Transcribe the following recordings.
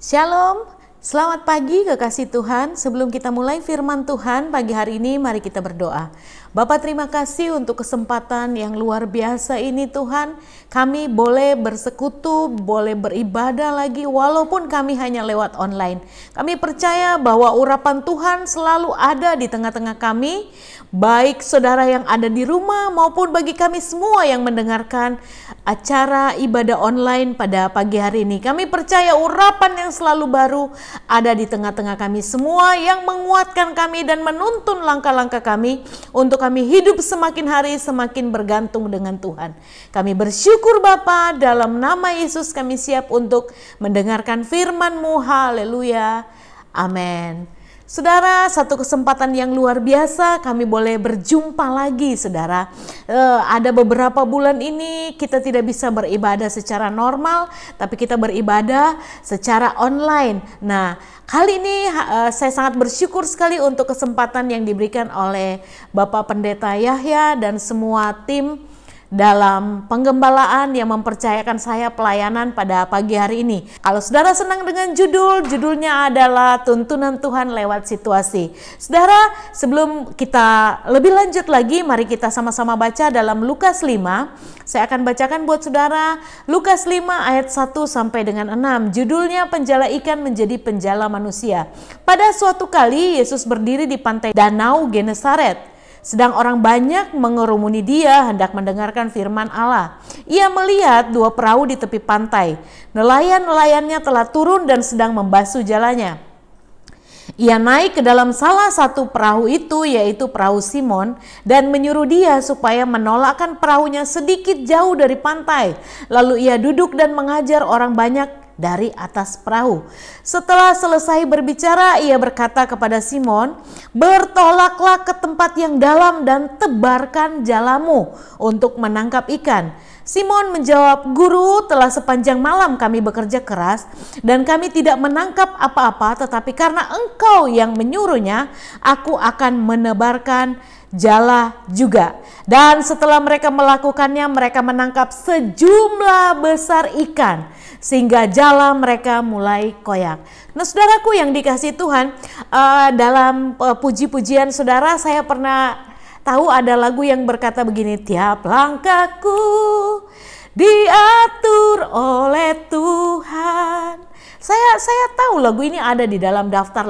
Shalom, selamat pagi kekasih Tuhan. Sebelum kita mulai firman Tuhan pagi hari ini, mari kita berdoa. Bapa, terima kasih untuk kesempatan yang luar biasa ini Tuhan. Kami boleh bersekutu, boleh beribadah lagi walaupun kami hanya lewat online. Kami percaya bahwa urapan Tuhan selalu ada di tengah-tengah kami, baik saudara yang ada di rumah maupun bagi kami semua yang mendengarkan acara ibadah online pada pagi hari ini. Kami percaya urapan yang selalu baru ada di tengah-tengah kami semua yang menguatkan kami dan menuntun langkah-langkah kami untuk kami hidup semakin hari semakin bergantung dengan Tuhan. Kami bersyukur Bapa, dalam nama Yesus kami siap untuk mendengarkan firman-Mu. Haleluya. Amin. Saudara, satu kesempatan yang luar biasa kami boleh berjumpa lagi saudara. Ada beberapa bulan ini kita tidak bisa beribadah secara normal, tapi kita beribadah secara online. Nah, kali ini saya sangat bersyukur sekali untuk kesempatan yang diberikan oleh Bapak Pendeta Yahya dan semua tim dalam penggembalaan yang mempercayakan saya pelayanan pada pagi hari ini. Kalau saudara senang dengan judulnya adalah tuntunan Tuhan lewat situasi. Saudara, sebelum kita lebih lanjut lagi, mari kita sama-sama baca dalam Lukas 5. Saya akan bacakan buat saudara Lukas 5 ayat 1 sampai dengan 6. Judulnya penjala ikan menjadi penjala manusia. Pada suatu kali Yesus berdiri di pantai Danau Genesaret. Sedang orang banyak mengerumuni dia hendak mendengarkan firman Allah. Ia melihat dua perahu di tepi pantai. Nelayan-nelayannya telah turun dan sedang membasuh jalannya. Ia naik ke dalam salah satu perahu itu, yaitu perahu Simon, dan menyuruh dia supaya menolakkan perahunya sedikit jauh dari pantai. Lalu ia duduk dan mengajar orang banyak dari atas perahu. Setelah selesai berbicara, ia berkata kepada Simon, "Bertolaklah ke tempat yang dalam dan tebarkan jalamu untuk menangkap ikan." Simon menjawab, "Guru, telah sepanjang malam kami bekerja keras dan kami tidak menangkap apa-apa, tetapi karena Engkau yang menyuruhnya, aku akan menebarkan jala juga." Dan setelah mereka melakukannya, mereka menangkap sejumlah besar ikan sehingga jala mereka mulai koyak. Nah, saudaraku yang dikasihi Tuhan, dalam puji-pujian saudara, saya pernah tahu ada lagu yang berkata begini, "Tiap langkahku diatur oleh Tuhan." Saya tahu lagu ini ada di dalam daftar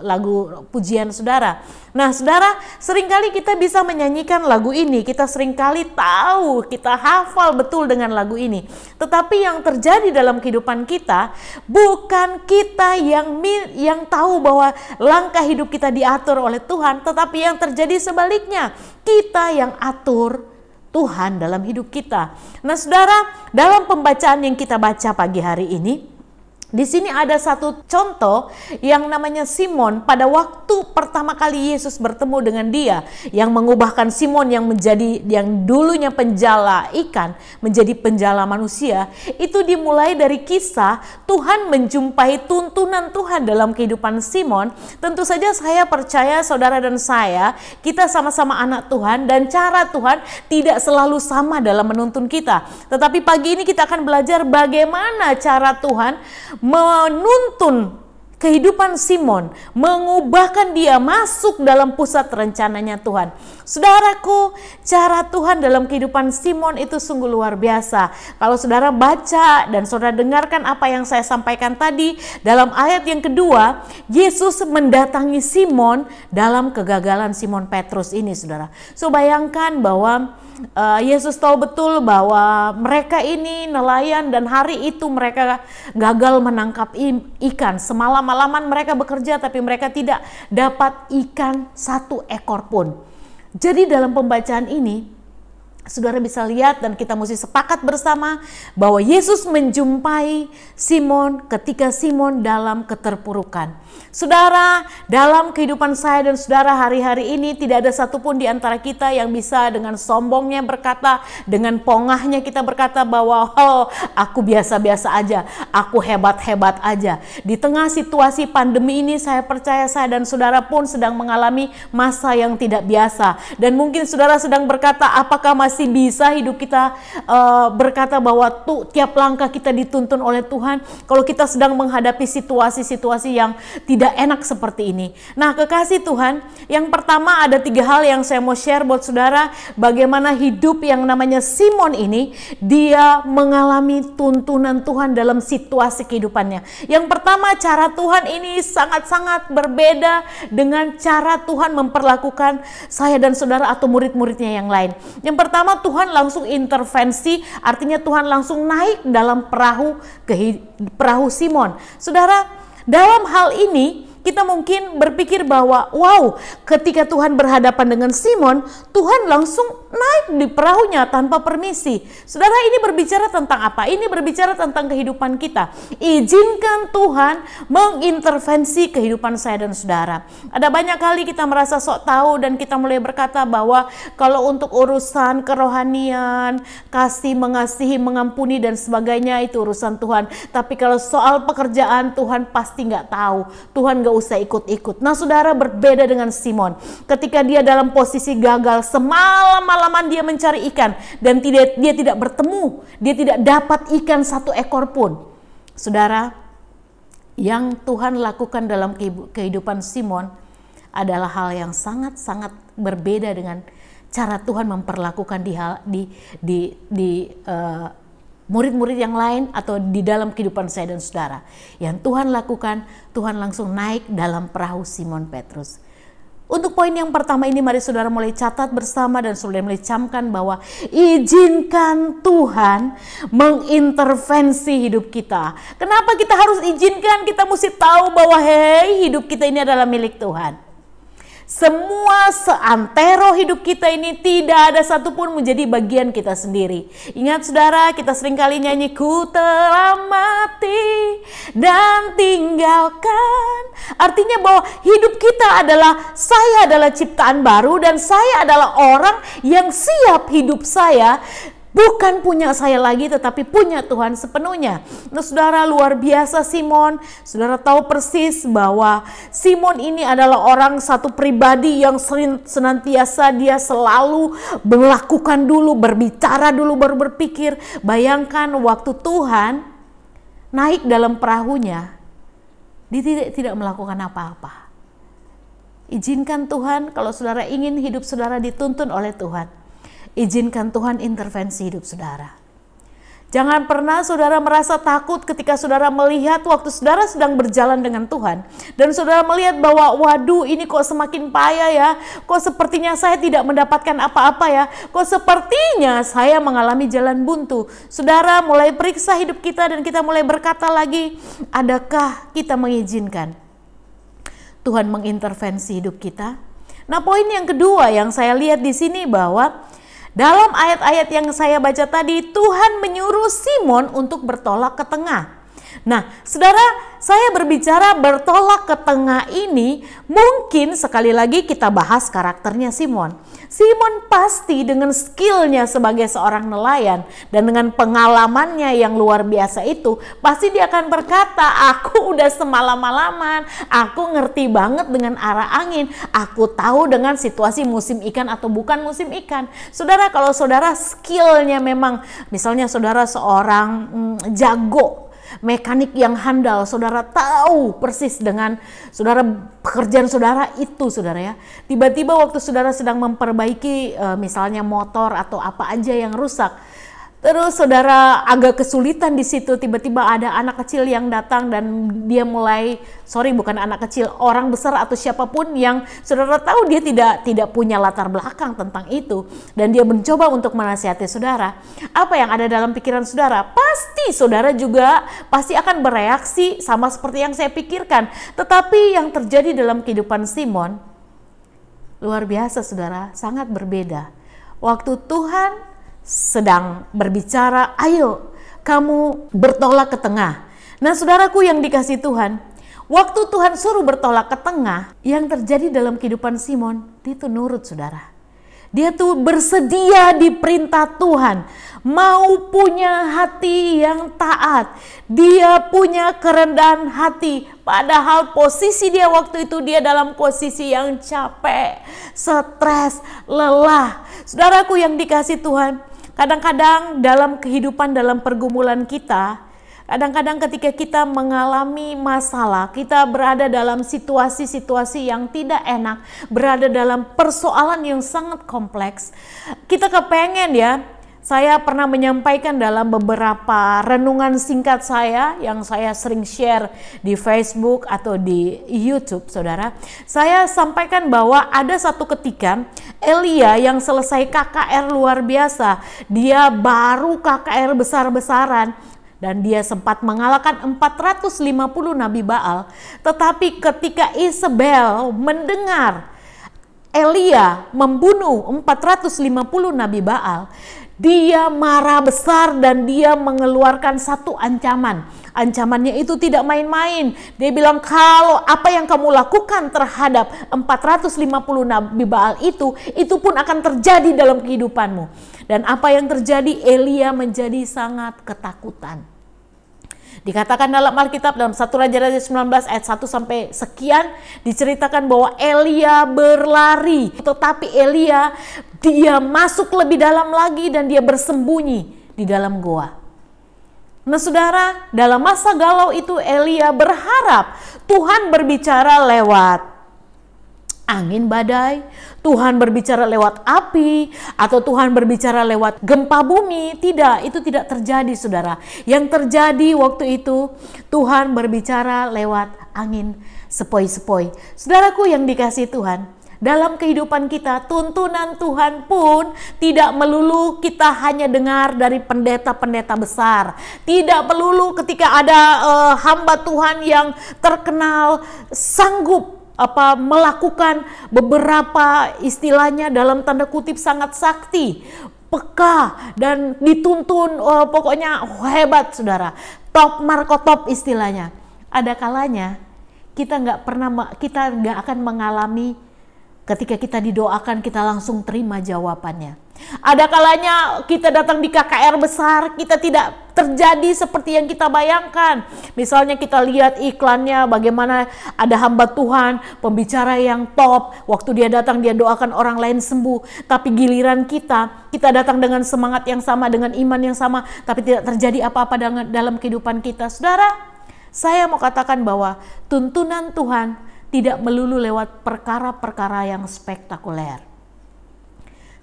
lagu pujian saudara. Nah, saudara, seringkali kita bisa menyanyikan lagu ini, kita seringkali tahu, kita hafal betul dengan lagu ini. Tetapi yang terjadi dalam kehidupan kita, bukan kita yang tahu bahwa langkah hidup kita diatur oleh Tuhan, tetapi yang terjadi sebaliknya, kita yang atur Tuhan dalam hidup kita. Nah, saudara, dalam pembacaan yang kita baca pagi hari ini, di sini ada satu contoh yang namanya Simon. Pada waktu pertama kali Yesus bertemu dengan dia, yang mengubahkan Simon yang dulunya penjala ikan menjadi penjala manusia, itu dimulai dari kisah Tuhan menjumpai tuntunan Tuhan dalam kehidupan Simon. Tentu saja saya percaya saudara dan saya, kita sama-sama anak Tuhan dan cara Tuhan tidak selalu sama dalam menuntun kita. Tetapi pagi ini kita akan belajar bagaimana cara Tuhan menuntun kehidupan Simon, mengubahkan dia masuk dalam pusat rencananya Tuhan. Saudaraku, cara Tuhan dalam kehidupan Simon itu sungguh luar biasa. Kalau saudara baca dan saudara dengarkan apa yang saya sampaikan tadi, dalam ayat yang kedua, Yesus mendatangi Simon dalam kegagalan Simon Petrus ini, saudara. So, bayangkan bahwa Yesus tahu betul bahwa mereka ini nelayan dan hari itu mereka gagal menangkap ikan. Semalam-malaman mereka bekerja tapi mereka tidak dapat ikan satu ekor pun. Jadi dalam pembacaan ini, saudara bisa lihat dan kita mesti sepakat bersama bahwa Yesus menjumpai Simon ketika Simon dalam keterpurukan. Saudara, dalam kehidupan saya dan saudara hari-hari ini tidak ada satupun di antara kita yang bisa dengan sombongnya berkata, dengan pongahnya kita berkata bahwa aku biasa-biasa aja, aku hebat-hebat aja. Di tengah situasi pandemi ini saya percaya saya dan saudara pun sedang mengalami masa yang tidak biasa. Dan mungkin saudara sedang berkata, apakah masih bisa hidup kita berkata bahwa tiap langkah kita dituntun oleh Tuhan kalau kita sedang menghadapi situasi-situasi yang tidak enak seperti ini. Nah, kekasih Tuhan, yang pertama ada 3 hal yang saya mau share buat saudara, bagaimana hidup yang namanya Simon ini, dia mengalami tuntunan Tuhan dalam situasi kehidupannya. Yang pertama, cara Tuhan ini sangat-sangat berbeda dengan cara Tuhan memperlakukan saya dan saudara atau murid-muridnya yang lain. Yang pertama, Tuhan langsung intervensi, artinya Tuhan langsung naik dalam perahu Simon. Saudara, dalam hal ini kita mungkin berpikir bahwa wow, ketika Tuhan berhadapan dengan Simon, Tuhan langsung naik di perahunya tanpa permisi. Saudara, ini berbicara tentang apa? Ini berbicara tentang kehidupan kita. Izinkan Tuhan mengintervensi kehidupan saya dan saudara. Ada banyak kali kita merasa sok tahu dan kita mulai berkata bahwa kalau untuk urusan kerohanian, kasih, mengasihi, mengampuni dan sebagainya itu urusan Tuhan. Tapi kalau soal pekerjaan, Tuhan pasti nggak tahu. Tuhan nggak usah ikut-ikut. Nah, saudara, berbeda dengan Simon. Ketika dia dalam posisi gagal, semalam-malaman dia mencari ikan dan dia tidak bertemu, dia tidak dapat ikan 1 ekor pun. Saudara, yang Tuhan lakukan dalam kehidupan Simon adalah hal yang sangat-sangat berbeda dengan cara Tuhan memperlakukan murid-murid yang lain atau di dalam kehidupan saya dan saudara. Yang Tuhan lakukan, Tuhan langsung naik dalam perahu Simon Petrus. Untuk poin yang pertama ini, mari saudara mulai catat bersama dan saudara mulai camkan bahwa izinkan Tuhan mengintervensi hidup kita. Kenapa kita harus izinkan? Kita mesti tahu bahwa hidup kita ini adalah milik Tuhan. Semua seantero hidup kita ini tidak ada satupun menjadi bagian kita sendiri. Ingat saudara, kita seringkali nyanyi, ku telah mati dan tinggalkan. Artinya bahwa hidup kita adalah, saya adalah ciptaan baru dan saya adalah orang yang siap hidup saya bukan punya saya lagi, tetapi punya Tuhan sepenuhnya. Nah, saudara, luar biasa Simon. Saudara tahu persis bahwa Simon ini adalah orang, satu pribadi yang senantiasa dia selalu melakukan dulu, berbicara dulu, baru berpikir. Bayangkan waktu Tuhan naik dalam perahunya, dia tidak melakukan apa-apa. Izinkan Tuhan, kalau saudara ingin hidup saudara dituntun oleh Tuhan, izinkan Tuhan intervensi hidup saudara. Jangan pernah saudara merasa takut ketika saudara melihat waktu saudara sedang berjalan dengan Tuhan. Dan saudara melihat bahwa waduh, ini kok semakin payah ya. Kok sepertinya saya tidak mendapatkan apa-apa ya. Kok sepertinya saya mengalami jalan buntu. Saudara mulai periksa hidup kita dan kita mulai berkata lagi, adakah kita mengizinkan Tuhan mengintervensi hidup kita? Nah, poin yang kedua yang saya lihat di sini bahwa dalam ayat-ayat yang saya baca tadi, Tuhan menyuruh Simon untuk bertolak ke tengah. Nah, saudara, saya berbicara bertolak ke tengah ini, mungkin sekali lagi kita bahas karakternya Simon. Simon pasti dengan skillnya sebagai seorang nelayan dan dengan pengalamannya yang luar biasa itu, pasti dia akan berkata, aku udah semalam-malaman, aku ngerti banget dengan arah angin, aku tahu dengan situasi musim ikan atau bukan musim ikan. Saudara, kalau saudara skillnya memang, misalnya saudara seorang jago, mekanik yang handal, saudara tahu persis dengan saudara pekerjaan saudara itu, saudara ya. Tiba-tiba waktu saudara sedang memperbaiki misalnya motor atau apa aja yang rusak, terus saudara agak kesulitan di situ, tiba-tiba ada anak kecil yang datang dan dia mulai, bukan anak kecil, orang besar atau siapapun yang saudara tahu dia tidak punya latar belakang tentang itu, dan dia mencoba untuk menasihati saudara. Apa yang ada dalam pikiran saudara? Pasti saudara juga pasti akan bereaksi sama seperti yang saya pikirkan. Tetapi yang terjadi dalam kehidupan Simon luar biasa, saudara, sangat berbeda. Waktu Tuhan sedang berbicara, ayo kamu bertolak ke tengah. Nah, saudaraku yang dikasihi Tuhan, waktu Tuhan suruh bertolak ke tengah, yang terjadi dalam kehidupan Simon, dia tuh nurut, saudara. Dia tuh bersedia diperintah Tuhan, mau punya hati yang taat. Dia punya kerendahan hati. Padahal posisi dia waktu itu dia dalam posisi yang capek, stres, lelah. Saudaraku yang dikasih Tuhan, kadang-kadang dalam kehidupan, dalam pergumulan kita, kadang-kadang ketika kita mengalami masalah, kita berada dalam situasi-situasi yang tidak enak, berada dalam persoalan yang sangat kompleks. Kita kepengen ya, saya pernah menyampaikan dalam beberapa renungan singkat saya yang saya sering share di Facebook atau di YouTube, saudara. Saya sampaikan bahwa ada satu ketika Elia yang selesai KKR luar biasa, dia baru KKR besar-besaran, dan dia sempat mengalahkan 450 Nabi Baal. Tetapi ketika Isabel mendengar Elia membunuh 450 Nabi Baal, dia marah besar dan dia mengeluarkan satu ancaman. Ancamannya itu tidak main-main. Dia bilang, kalau apa yang kamu lakukan terhadap 450 Nabi Baal itu pun akan terjadi dalam kehidupanmu. Dan apa yang terjadi? Elia menjadi sangat ketakutan. Dikatakan dalam Alkitab dalam 1 Raja-Raja 19 ayat 1 sampai sekian diceritakan bahwa Elia berlari, tetapi Elia dia masuk lebih dalam lagi dan dia bersembunyi di dalam goa. Nah saudara, dalam masa galau itu Elia berharap Tuhan berbicara lewat angin badai, Tuhan berbicara lewat api, atau Tuhan berbicara lewat gempa bumi. Tidak, itu tidak terjadi saudara. Yang terjadi waktu itu Tuhan berbicara lewat angin sepoi-sepoi. Saudaraku yang dikasih Tuhan, dalam kehidupan kita tuntunan Tuhan pun tidak melulu kita hanya dengar dari pendeta-pendeta besar. Tidak melulu ketika ada hamba Tuhan yang terkenal sanggup melakukan beberapa istilahnya dalam tanda kutip sangat sakti, peka dan dituntun pokoknya hebat saudara, top markotop istilahnya. Ada kalanya kita nggak akan mengalami ketika kita didoakan kita langsung terima jawabannya. Ada kalanya kita datang di KKR besar, kita tidak terjadi seperti yang kita bayangkan. Misalnya kita lihat iklannya bagaimana ada hamba Tuhan, pembicara yang top, waktu dia datang dia doakan orang lain sembuh. Tapi giliran kita datang dengan semangat yang sama, dengan iman yang sama, tapi tidak terjadi apa-apa dalam kehidupan kita. Saudara, saya mau katakan bahwa tuntunan Tuhan tidak melulu lewat perkara-perkara yang spektakuler.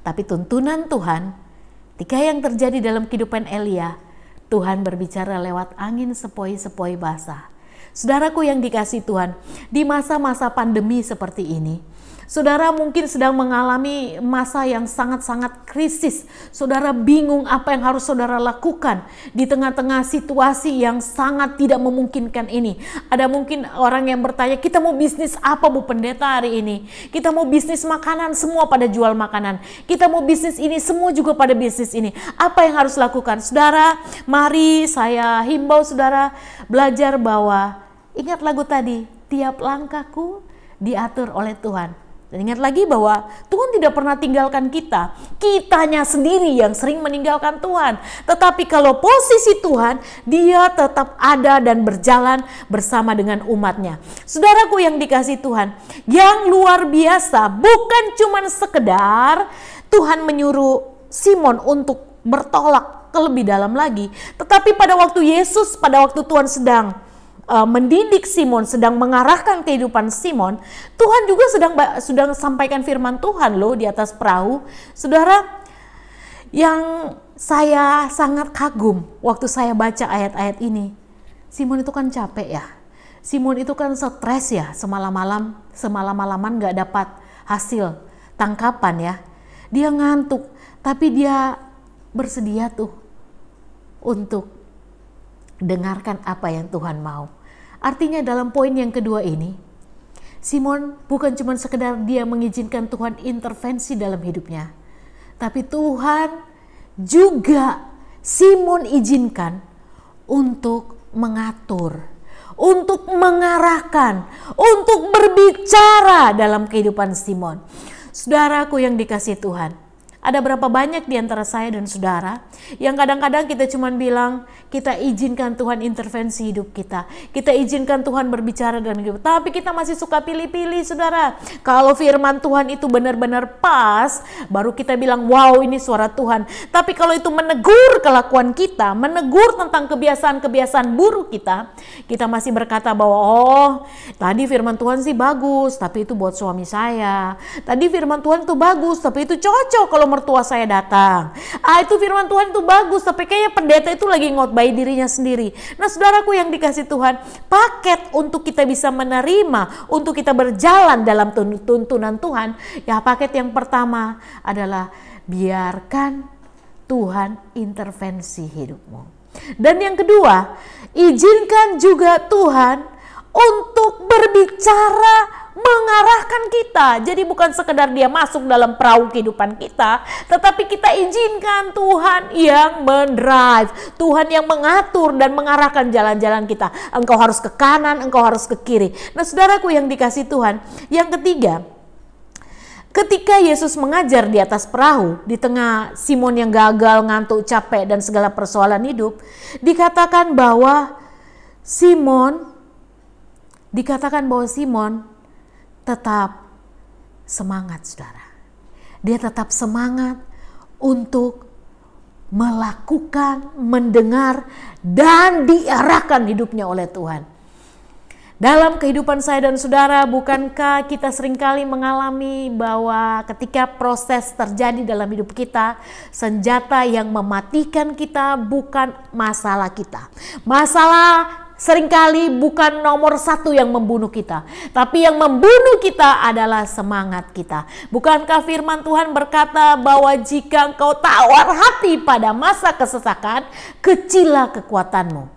Tapi tuntunan Tuhan, ketika yang terjadi dalam kehidupan Elia, Tuhan berbicara lewat angin sepoi-sepoi basah. Saudaraku yang dikasih Tuhan, di masa-masa pandemi seperti ini, saudara mungkin sedang mengalami masa yang sangat-sangat krisis. Saudara bingung apa yang harus saudara lakukan di tengah-tengah situasi yang sangat tidak memungkinkan ini. Ada mungkin orang yang bertanya, kita mau bisnis apa Bu Pendeta hari ini? Kita mau bisnis makanan, semua pada jual makanan. Kita mau bisnis ini, semua juga pada bisnis ini. Apa yang harus lakukan? Saudara, mari saya himbau saudara belajar bahwa ingat lagu tadi, tiap langkahku diatur oleh Tuhan. Dan ingat lagi bahwa Tuhan tidak pernah tinggalkan kita. Kitanya sendiri yang sering meninggalkan Tuhan. Tetapi kalau posisi Tuhan, dia tetap ada dan berjalan bersama dengan umatnya. Saudaraku yang dikasih Tuhan, yang luar biasa bukan cuma sekedar Tuhan menyuruh Simon untuk bertolak ke lebih dalam lagi. Tetapi pada waktu Yesus, pada waktu Tuhan sedang mendidik Simon, sedang mengarahkan kehidupan Simon, Tuhan juga sedang sampaikan firman Tuhan loh di atas perahu. Saudara, yang saya sangat kagum waktu saya baca ayat-ayat ini, Simon itu kan capek ya, Simon itu kan stres ya, semalam-malaman gak dapat hasil tangkapan ya, dia ngantuk, tapi dia bersedia tuh untuk dengarkan apa yang Tuhan mau. Artinya dalam poin yang kedua ini, Simon bukan cuma sekedar dia mengizinkan Tuhan intervensi dalam hidupnya, tapi Tuhan juga Simon izinkan untuk mengatur, untuk mengarahkan, untuk berbicara dalam kehidupan Simon. Saudaraku yang dikasihi Tuhan, Ada berapa banyak di antara saya dan saudara yang kadang-kadang kita cuma bilang, kita izinkan Tuhan intervensi hidup kita. Kita izinkan Tuhan berbicara dalam hidup. Tapi kita masih suka pilih-pilih, saudara. Kalau firman Tuhan itu benar-benar pas, baru kita bilang, wow, ini suara Tuhan. Tapi kalau itu menegur kelakuan kita, menegur tentang kebiasaan-kebiasaan buruk kita masih berkata bahwa, oh, tadi firman Tuhan sih bagus, tapi itu buat suami saya. Tadi firman Tuhan itu bagus, tapi itu cocok kalau mertua saya datang. Itu firman Tuhan itu bagus, tapi kayaknya pendeta itu lagi ngotbahi dirinya sendiri. Nah, saudaraku yang dikasih Tuhan, paket untuk kita bisa menerima, untuk kita berjalan dalam tuntunan Tuhan, ya paket yang pertama adalah biarkan Tuhan intervensi hidupmu. Dan yang kedua, izinkan juga Tuhan untuk berbicara, mengarahkan kita. Jadi bukan sekedar dia masuk dalam perahu kehidupan kita, tetapi kita izinkan Tuhan yang mendrive, Tuhan yang mengatur dan mengarahkan jalan-jalan kita. Engkau harus ke kanan, engkau harus ke kiri. Nah, saudaraku yang dikasih Tuhan, yang ketiga, ketika Yesus mengajar di atas perahu, di tengah Simon yang gagal, ngantuk, capek, dan segala persoalan hidup, dikatakan bahwa Simon tetap semangat, saudara. Dia tetap semangat untuk melakukan, mendengar, dan diarahkan hidupnya oleh Tuhan. Dalam kehidupan saya dan saudara, bukankah kita seringkali mengalami bahwa ketika proses terjadi dalam hidup kita, senjata yang mematikan kita bukan masalah kita. Masalah seringkali bukan nomor satu yang membunuh kita, tapi yang membunuh kita adalah semangat kita. Bukankah firman Tuhan berkata bahwa jika engkau tawar hati pada masa kesesakan, kecillah kekuatanmu.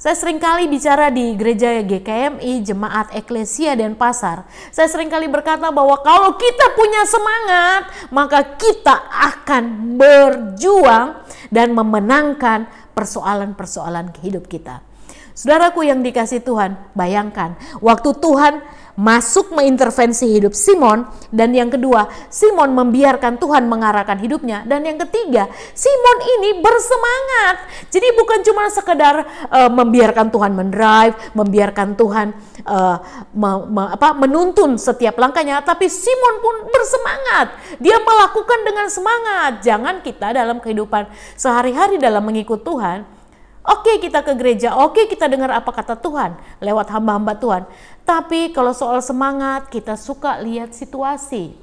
Saya seringkali bicara di gereja GKMI, Jemaat Eklesia Denpasar. Saya seringkali berkata bahwa kalau kita punya semangat, maka kita akan berjuang dan memenangkan persoalan-persoalan hidup kita. Saudaraku yang dikasih Tuhan, bayangkan waktu Tuhan masuk mengintervensi hidup Simon, dan yang kedua, Simon membiarkan Tuhan mengarahkan hidupnya, dan yang ketiga, Simon ini bersemangat. Jadi bukan cuma sekedar membiarkan Tuhan mendrive, membiarkan Tuhan menuntun setiap langkahnya, tapi Simon pun bersemangat. Dia melakukan dengan semangat. Jangan kita dalam kehidupan sehari-hari dalam mengikut Tuhan, oke, kita ke gereja, oke, kita dengar apa kata Tuhan lewat hamba-hamba Tuhan. Tapi kalau soal semangat, kita suka lihat situasi.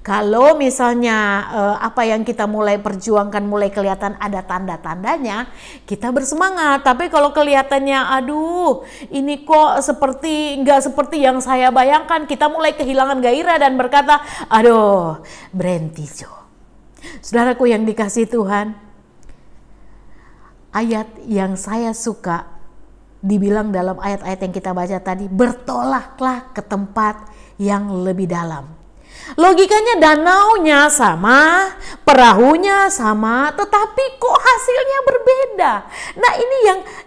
Kalau misalnya apa yang kita mulai perjuangkan mulai kelihatan ada tanda-tandanya, kita bersemangat. Tapi kalau kelihatannya, aduh, ini kok nggak seperti yang saya bayangkan, kita mulai kehilangan gairah dan berkata, aduh, berhenti, Jo. Saudaraku yang dikasih Tuhan, ayat yang saya suka dibilang dalam ayat-ayat yang kita baca tadi, bertolaklah ke tempat yang lebih dalam. Logikanya danaunya sama, perahunya sama, tetapi kok hasilnya berbeda. Nah, ini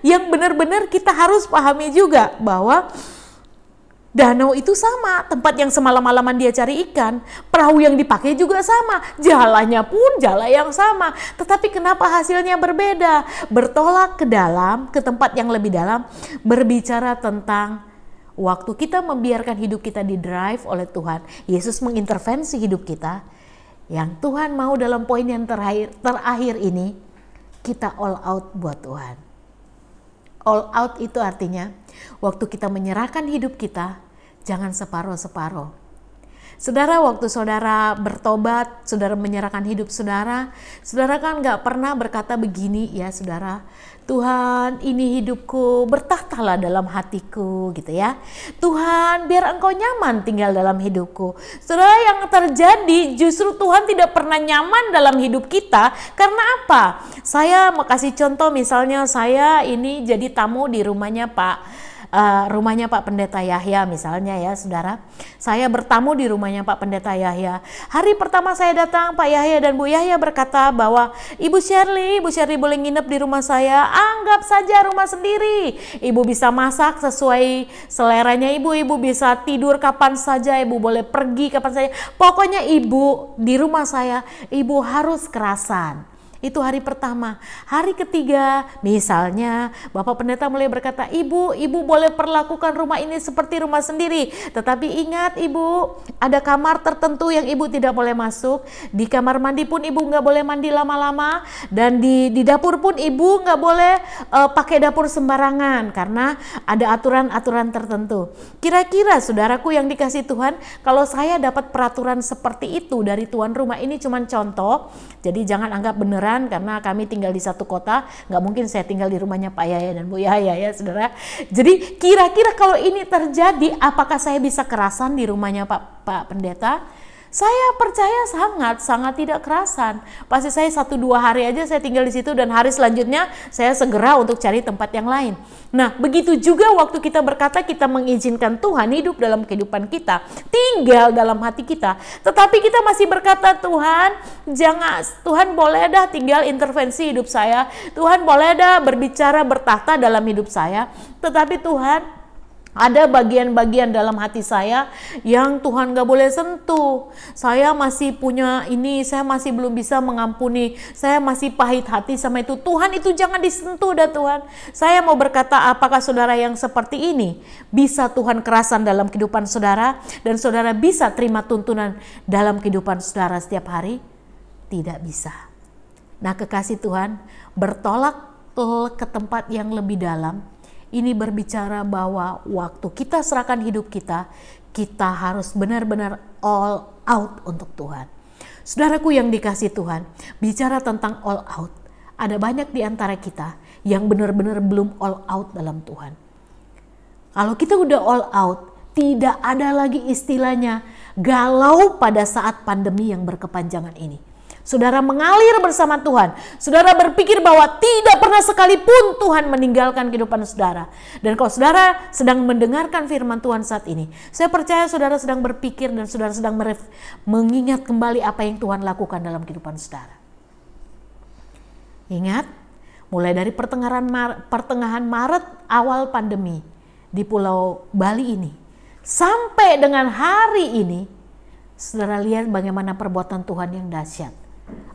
yang benar-benar kita harus pahami juga, bahwa danau itu sama, tempat yang semalam-malaman dia cari ikan, perahu yang dipakai juga sama, jalannya pun jalan yang sama. Tetapi kenapa hasilnya berbeda? Bertolak ke dalam, ke tempat yang lebih dalam, berbicara tentang waktu kita membiarkan hidup kita di-drive oleh Tuhan, Yesus mengintervensi hidup kita. Yang Tuhan mau dalam poin yang terakhir ini, kita all out buat Tuhan. All out itu artinya waktu kita menyerahkan hidup kita, jangan separuh-separuh. Saudara, waktu saudara bertobat, saudara menyerahkan hidup saudara kan gak pernah berkata begini, ya saudara, Tuhan, ini hidupku, bertahtalah dalam hatiku, gitu ya. Tuhan, biar engkau nyaman tinggal dalam hidupku. Saudara, yang terjadi justru Tuhan tidak pernah nyaman dalam hidup kita. Karena apa? Saya mau kasih contoh, misalnya saya ini jadi tamu di rumahnya Pak Pendeta Yahya misalnya, ya saudara. Saya bertamu di rumahnya Pak Pendeta Yahya. Hari pertama saya datang, Pak Yahya dan Bu Yahya berkata bahwa Ibu Shirley boleh nginep di rumah saya. anggap saja rumah sendiri. Ibu bisa masak sesuai seleranya ibu bisa tidur kapan saja, ibu boleh pergi kapan saja. Pokoknya ibu di rumah saya, ibu harus kerasan. Itu hari pertama. Hari ketiga, misalnya Bapak Pendeta mulai berkata, ibu boleh perlakukan rumah ini seperti rumah sendiri. Tetapi ingat ibu, ada kamar tertentu yang ibu tidak boleh masuk. Di kamar mandi pun ibu nggak boleh mandi lama-lama. Dan di dapur pun ibu nggak boleh pakai dapur sembarangan. Karena ada aturan-aturan tertentu. Kira-kira saudaraku yang dikasih Tuhan, kalau saya dapat peraturan seperti itu dari tuan rumah, ini cuma contoh. Jadi jangan anggap beneran, karena kami tinggal di satu kota, nggak mungkin saya tinggal di rumahnya Pak Yaya dan Bu Yaya ya saudara. Jadi kira-kira kalau ini terjadi, apakah saya bisa kerasan di rumahnya Pak Pendeta? Saya percaya sangat tidak kerasan. Pasti saya 1-2 hari aja saya tinggal di situ, dan hari selanjutnya saya segera untuk cari tempat yang lain. Nah, begitu juga waktu kita berkata kita mengizinkan Tuhan hidup dalam kehidupan kita, tinggal dalam hati kita, tetapi kita masih berkata, Tuhan boleh dah tinggal intervensi hidup saya, Tuhan boleh dah berbicara bertahta dalam hidup saya, tetapi Tuhan, ada bagian-bagian dalam hati saya yang Tuhan gak boleh sentuh. Saya masih punya ini, saya masih belum bisa mengampuni, saya masih pahit hati sama itu. Tuhan, itu jangan disentuh dah Tuhan. Saya mau berkata, apakah saudara yang seperti ini bisa Tuhan kerasan dalam kehidupan saudara, dan saudara bisa terima tuntunan dalam kehidupan saudara setiap hari? Tidak bisa. Nah, kekasih Tuhan, bertolak ke tempat yang lebih dalam, ini berbicara bahwa waktu kita serahkan hidup kita, kita harus benar-benar all out untuk Tuhan. Saudaraku yang dikasih Tuhan, bicara tentang all out, ada banyak di antara kita yang benar-benar belum all out dalam Tuhan. Kalau kita udah all out, tidak ada lagi istilahnya galau pada saat pandemi yang berkepanjangan ini. Saudara mengalir bersama Tuhan. Saudara berpikir bahwa tidak pernah sekalipun Tuhan meninggalkan kehidupan saudara. Dan kalau saudara sedang mendengarkan firman Tuhan saat ini, saya percaya saudara sedang berpikir dan saudara sedang mengingat kembali apa yang Tuhan lakukan dalam kehidupan saudara. Ingat, mulai dari pertengahan Maret awal pandemi di Pulau Bali ini, sampai dengan hari ini, saudara lihat bagaimana perbuatan Tuhan yang dahsyat.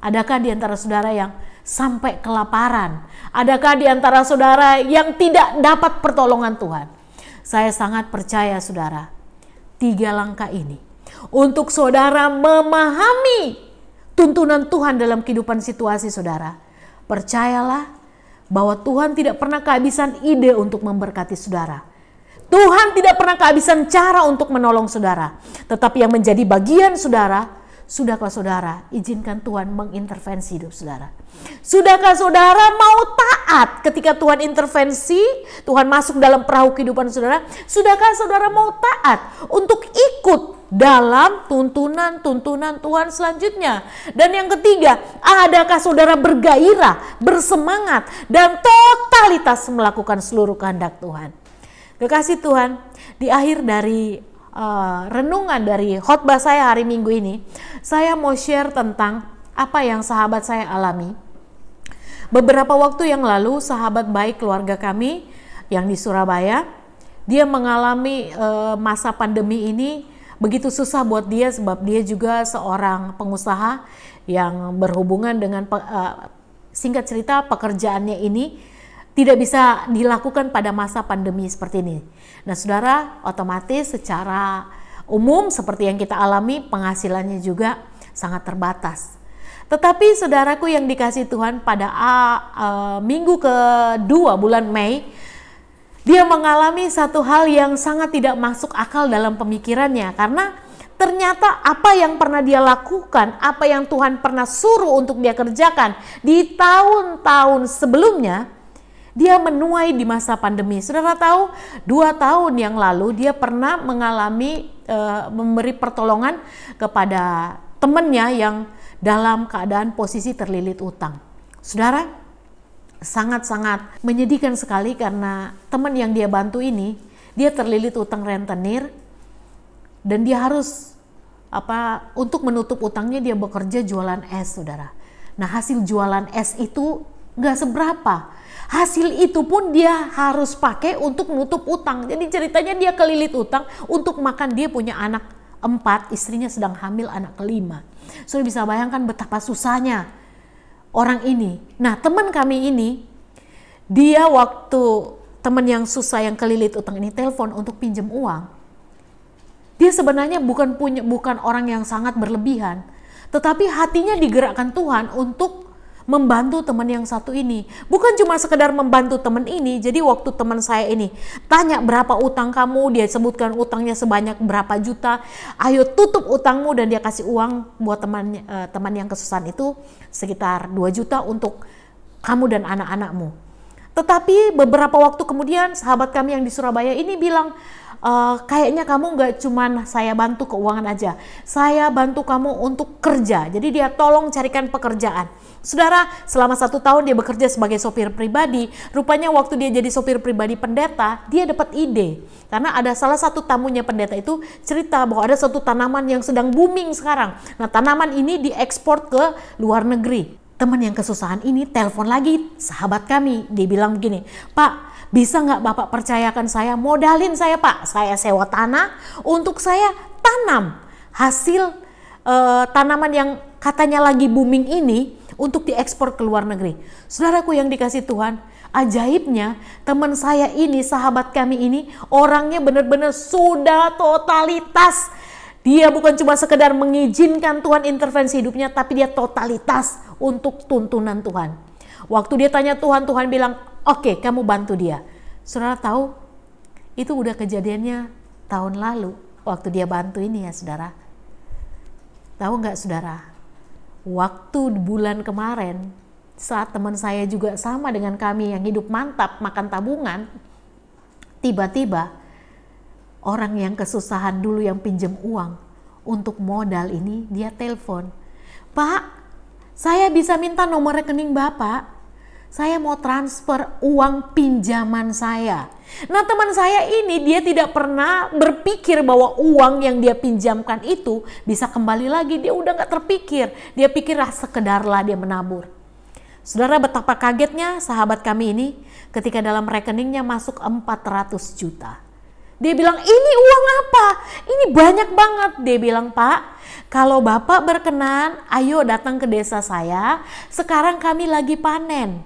Adakah di antara saudara yang sampai kelaparan? Adakah di antara saudara yang tidak dapat pertolongan Tuhan? Saya sangat percaya saudara, 3 langkah ini untuk saudara memahami tuntunan Tuhan dalam kehidupan situasi saudara. Percayalah bahwa Tuhan tidak pernah kehabisan ide untuk memberkati saudara. Tuhan tidak pernah kehabisan cara untuk menolong saudara. Tetapi yang menjadi bagian saudara, sudahkah saudara izinkan Tuhan mengintervensi hidup saudara? Sudahkah saudara mau taat ketika Tuhan intervensi, Tuhan masuk dalam perahu kehidupan saudara? Sudahkah saudara mau taat untuk ikut dalam tuntunan Tuhan selanjutnya? Dan yang ketiga, adakah saudara bergairah, bersemangat, dan totalitas melakukan seluruh kehendak Tuhan? Kekasih Tuhan, di akhir dari renungan dari khotbah saya hari Minggu ini, saya mau share tentang apa yang sahabat saya alami. Beberapa waktu yang lalu, sahabat baik keluarga kami yang di Surabaya, dia mengalami masa pandemi ini begitu susah buat dia, sebab dia juga seorang pengusaha yang berhubungan dengan singkat cerita pekerjaannya ini tidak bisa dilakukan pada masa pandemi seperti ini. Nah saudara, otomatis secara umum seperti yang kita alami, penghasilannya juga sangat terbatas. Tetapi saudaraku yang dikasih Tuhan, pada minggu kedua bulan Mei, dia mengalami satu hal yang sangat tidak masuk akal dalam pemikirannya. Karena ternyata apa yang pernah dia lakukan, apa yang Tuhan pernah suruh untuk dia kerjakan di tahun-tahun sebelumnya, dia menuai di masa pandemi. Saudara tahu, 2 tahun yang lalu dia pernah mengalami memberi pertolongan kepada temannya yang dalam keadaan posisi terlilit utang. Saudara, sangat-sangat menyedihkan sekali karena teman yang dia bantu ini, dia terlilit utang rentenir dan dia harus untuk menutup utangnya dia bekerja jualan es, saudara. Nah, hasil jualan es itu nggak seberapa. Hasil itu pun dia harus pakai untuk nutup utang. Jadi ceritanya dia kelilit utang untuk makan. Dia punya anak 4, istrinya sedang hamil anak kelima. Sudah bisa bayangkan betapa susahnya orang ini. Nah, teman kami ini, dia waktu teman yang susah yang kelilit utang ini telepon untuk pinjam uang. Dia sebenarnya bukan orang yang sangat berlebihan, tetapi hatinya digerakkan Tuhan untuk membantu teman yang satu ini. Bukan cuma sekedar membantu teman ini. Jadi waktu teman saya ini tanya berapa utang kamu, dia sebutkan utangnya sebanyak berapa juta. Ayo tutup utangmu, dan dia kasih uang buat teman yang kesusahan itu sekitar 2 juta untuk kamu dan anak-anakmu. Tetapi beberapa waktu kemudian sahabat kami yang di Surabaya ini bilang, kayaknya kamu gak cuman saya bantu keuangan aja, saya bantu kamu untuk kerja. Jadi dia tolong carikan pekerjaan. Saudara, selama 1 tahun dia bekerja sebagai sopir pribadi. Rupanya waktu dia jadi sopir pribadi pendeta, dia dapat ide. Karena ada salah satu tamunya pendeta itu cerita bahwa ada satu tanaman yang sedang booming sekarang. Nah, tanaman ini diekspor ke luar negeri. Teman yang kesusahan ini telepon lagi sahabat kami. Dia bilang begini, Pak, bisa nggak Bapak percayakan saya, modalin saya Pak. Saya sewa tanah untuk saya tanam hasil tanaman yang katanya lagi booming ini untuk diekspor ke luar negeri. Saudaraku yang dikasih Tuhan, ajaibnya teman saya ini, sahabat kami ini, orangnya benar-benar sudah totalitas. Dia bukan cuma sekedar mengizinkan Tuhan intervensi hidupnya, tapi dia totalitas untuk tuntunan Tuhan. Waktu dia tanya Tuhan, Tuhan bilang, oke, kamu bantu dia. Saudara tahu, itu udah kejadiannya tahun lalu, waktu dia bantu ini ya saudara. Tahu nggak saudara, waktu bulan kemarin, saat teman saya juga sama dengan kami yang hidup mantap, makan tabungan, tiba-tiba orang yang kesusahan dulu yang pinjam uang untuk modal ini, dia telepon, Pak, saya bisa minta nomor rekening Bapak, saya mau transfer uang pinjaman saya. Nah, teman saya ini dia tidak pernah berpikir bahwa uang yang dia pinjamkan itu bisa kembali lagi. Dia udah gak terpikir, dia pikirlah sekedarlah dia menabur. Saudara, betapa kagetnya sahabat kami ini ketika dalam rekeningnya masuk 400 juta. Dia bilang, ini uang apa? Ini banyak banget. Dia bilang, Pak, kalau Bapak berkenan, ayo datang ke desa saya. Sekarang kami lagi panen.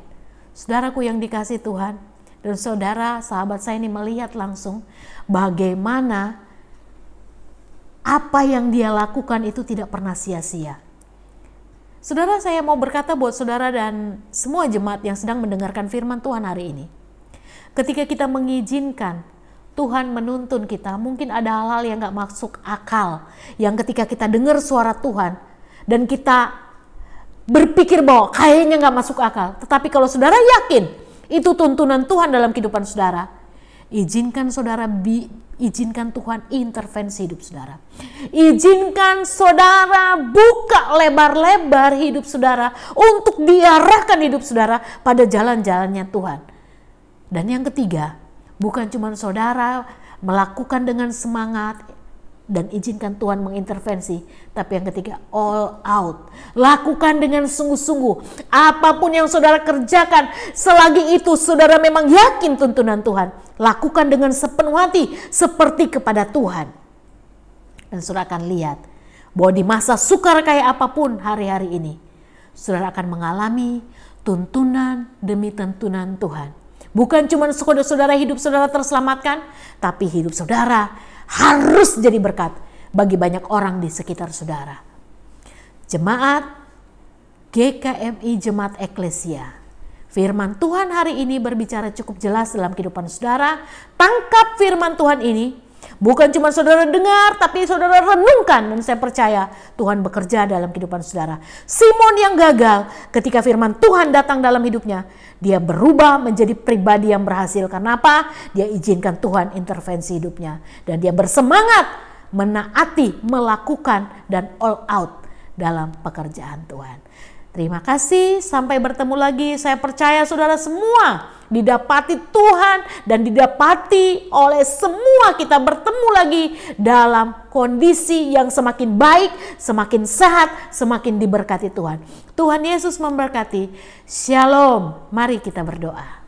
Saudaraku yang dikasih Tuhan, dan saudara, sahabat saya ini melihat langsung bagaimana apa yang dia lakukan itu tidak pernah sia-sia. Saudara, saya mau berkata buat saudara dan semua jemaat yang sedang mendengarkan firman Tuhan hari ini. Ketika kita mengizinkan Tuhan menuntun kita, mungkin ada hal-hal yang gak masuk akal, yang ketika kita dengar suara Tuhan dan kita berpikir bahwa kayaknya gak masuk akal. Tetapi kalau saudara yakin itu tuntunan Tuhan dalam kehidupan saudara, izinkan Tuhan intervensi hidup saudara. Izinkan saudara buka lebar-lebar hidup saudara untuk diarahkan hidup saudara pada jalan-jalannya Tuhan. Dan yang ketiga, bukan cuma saudara melakukan dengan semangat dan izinkan Tuhan mengintervensi, tapi yang ketiga, all out. Lakukan dengan sungguh-sungguh. Apapun yang saudara kerjakan, selagi itu saudara memang yakin tuntunan Tuhan, lakukan dengan sepenuh hati seperti kepada Tuhan. Dan saudara akan lihat bahwa di masa sukar kayak apapun hari-hari ini, saudara akan mengalami tuntunan demi tuntunan Tuhan. Bukan cuma saudara hidup saudara terselamatkan, tapi hidup saudara harus jadi berkat bagi banyak orang di sekitar saudara. Jemaat GKMI Jemaat Eklesia, firman Tuhan hari ini berbicara cukup jelas dalam kehidupan saudara. Tangkap firman Tuhan ini. Bukan cuma saudara dengar, tapi saudara renungkan, dan saya percaya Tuhan bekerja dalam kehidupan saudara. Simon yang gagal, ketika firman Tuhan datang dalam hidupnya, dia berubah menjadi pribadi yang berhasil. Karena apa? Dia izinkan Tuhan intervensi hidupnya, dan dia bersemangat menaati, melakukan, dan all out dalam pekerjaan Tuhan. Terima kasih, sampai bertemu lagi. Saya percaya saudara semua didapati Tuhan dan didapati oleh semua kita bertemu lagi dalam kondisi yang semakin baik, semakin sehat, semakin diberkati Tuhan. Tuhan Yesus memberkati. Shalom. Mari kita berdoa.